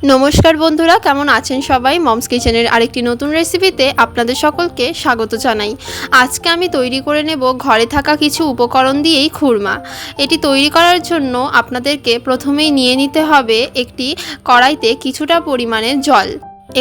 নমস্কার বন্ধুরা, কেমন আছেন সবাই? মমস কিচেনের আরেকটি নতুন রেসিপিতে আপনাদের সকলকে স্বাগত জানাই। আজকে আমি তৈরি করে নেব ঘরে থাকা কিছু উপকরণ দিয়েই খুরমা। এটি তৈরি করার জন্য আপনাদেরকে প্রথমেই নিয়ে নিতে হবে একটি কড়াইতে কিছুটা পরিমাণে জল।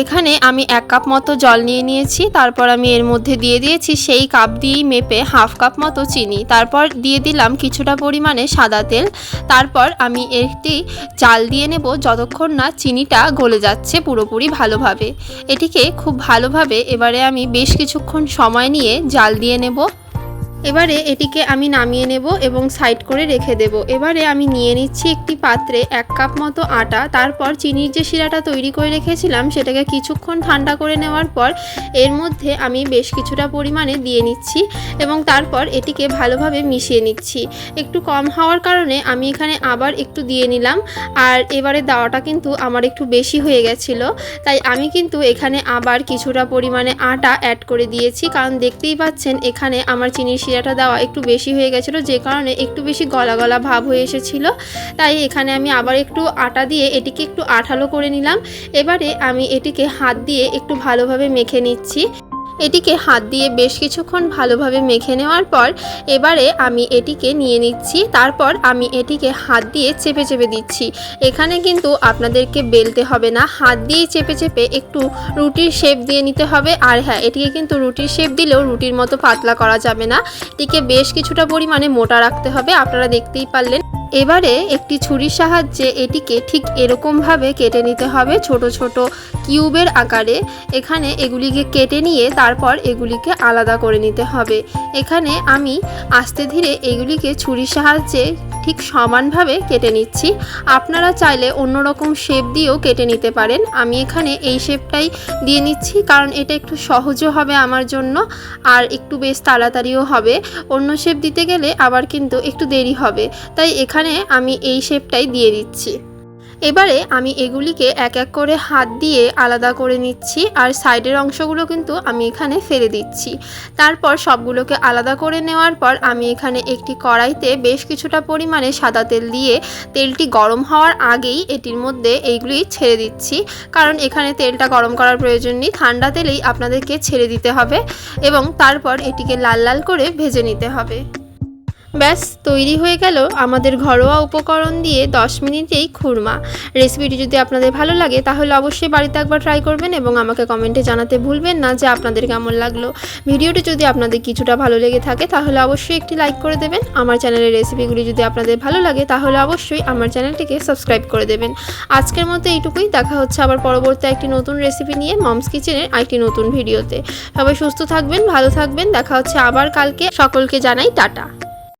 এখানে আমি 1 কাপ মতো জল নিয়ে নিয়েছি। তারপর আমি এর মধ্যে দিয়ে দিয়েছি সেই কাপ দিয়েই মেপে হাফ কাপ মতো চিনি। তারপর দিয়ে দিলাম কিছুটা পরিমাণে সাদা তেল। তারপর আমি একটি জাল দিয়ে নেব যতক্ষণ না চিনিটা গলে যাচ্ছে পুরোপুরি ভালোভাবে। এটিকে খুব ভালোভাবে এবারে আমি বেশ কিছুক্ষণ সময় নিয়ে জাল দিয়ে নেব। এবারে এটিকে আমি নামিয়ে নেব এবং সাইড করে রেখে দেব। এবারে আমি নিয়ে নিচ্ছি একটি পাত্রে 1 কাপ মতো আটা। তারপর চিনির যে শিরাটা তৈরি করে রেখেছিলাম সেটাকে কিছুক্ষণ ঠান্ডা করে নেওয়ার পর এর মধ্যে আমি বেশ কিছুটা পরিমাণে দিয়ে নিচ্ছি এবং তারপর এটিকে ভালোভাবে মিশিয়ে নিচ্ছি। একটু কম হওয়ার কারণে আমি এখানে আবার একটু দিয়ে নিলাম। আর এবারে দেওয়াটা কিন্তু আমার একটু বেশি হয়ে গেছিলো, তাই আমি কিন্তু এখানে আবার কিছুটা পরিমাণে আটা অ্যাড করে দিয়েছি। কারণ দেখতেই পাচ্ছেন এখানে আমার চিনির শিরাটা দেওয়া একটু বেশি হয়ে গেছিলো, যে কারণে একটু বেশি গলা গলা ভাব হয়ে এসেছিলো। তাই এখানে আমি আবার একটু আটা দিয়ে এটিকে একটু আঠালো করে নিলাম। এবারে আমি এটিকে হাত দিয়ে একটু ভালোভাবে মেখে নিচ্ছি। এটিকে হাত দিয়ে বেশ কিছুক্ষণ ভালোভাবে মেখে নেওয়ার পর এবারে আমি এটিকে নিয়ে নিচ্ছি। তারপর আমি এটিকে হাত দিয়ে চেপে চেপে দিচ্ছি। এখানে কিন্তু আপনাদেরকে বেলতে হবে না, হাত দিয়েই চেপে চেপে একটু রুটির শেপ দিয়ে নিতে হবে। আর হ্যাঁ, এটিকে কিন্তু রুটির শেপ দিলেও রুটির মতো পাতলা করা যাবে না, এটিকে বেশ কিছুটা পরিমাণে মোটা রাখতে হবে। আপনারা দেখতেই পারলেন। এবারে একটি ছুরির সাহায্যে এটিকে ঠিক এরকমভাবে কেটে নিতে হবে, ছোট ছোট কিউবের আকারে। এখানে এগুলিকে কেটে নিয়ে তারপর এগুলিকে আলাদা করে নিতে হবে। এখানে আমি আস্তে ধীরে এগুলিকে ছুরির সাহায্যে ঠিক সমানভাবে কেটে নিচ্ছি। আপনারা চাইলে অন্যরকম শেপ দিয়েও কেটে নিতে পারেন। আমি এখানে এই শেপটাই দিয়ে নিচ্ছি, কারণ এটা একটু সহজও হবে আমার জন্য আর একটু বেশ তাড়াতাড়িও হবে। অন্য শেপ দিতে গেলে আবার কিন্তু একটু দেরি হবে, তাই এখানে আমি এই শেপটাই দিয়ে দিচ্ছি। এবারে আমি এগুলিকে এক এক করে হাত দিয়ে আলাদা করে নিচ্ছি, আর সাইডের অংশগুলো কিন্তু আমি এখানে ফেলে দিচ্ছি। তারপর সবগুলোকে আলাদা করে নেওয়ার পর আমি এখানে একটি কড়াইতে বেশ কিছুটা পরিমাণে সাদা তেল দিয়ে তেলটি গরম হওয়ার আগেই এটির মধ্যে এইগুলি ছেড়ে দিচ্ছি, কারণ এখানে তেলটা গরম করার প্রয়োজন নেই, ঠান্ডা তেলেই আপনাদেরকে ছেড়ে দিতে হবে এবং তারপর এটিকে লাল লাল করে ভেজে নিতে হবে। ব্যাস তৈরি হয়ে গেল আমাদের ঘরোয়া উপকরণ দিয়ে 10 মিনিটেই খুরমা। রেসিপিটি যদি আপনাদের ভালো লাগে তাহলে অবশ্যই বাড়িতে একবার ট্রাই করবেন এবং আমাকে কমেন্টে জানাতে ভুলবেন না যে আপনাদের কেমন লাগলো। ভিডিওটি যদি আপনাদের কিছুটা ভালো লেগে থাকে তাহলে অবশ্যই একটি লাইক করে দেবেন। আমার চ্যানেলের রেসিপিগুলি যদি আপনাদের ভালো লাগে তাহলে অবশ্যই আমার চ্যানেলটিকে সাবস্ক্রাইব করে দেবেন। আজকের মতো এইটুকুই, দেখা হচ্ছে আবার পরবর্তী একটি নতুন রেসিপি নিয়ে মমস কিচেনের আরেকটি নতুন ভিডিওতে। সবাই সুস্থ থাকবেন, ভালো থাকবেন, দেখা হচ্ছে আবার কালকে। সকলকে জানাই টাটা।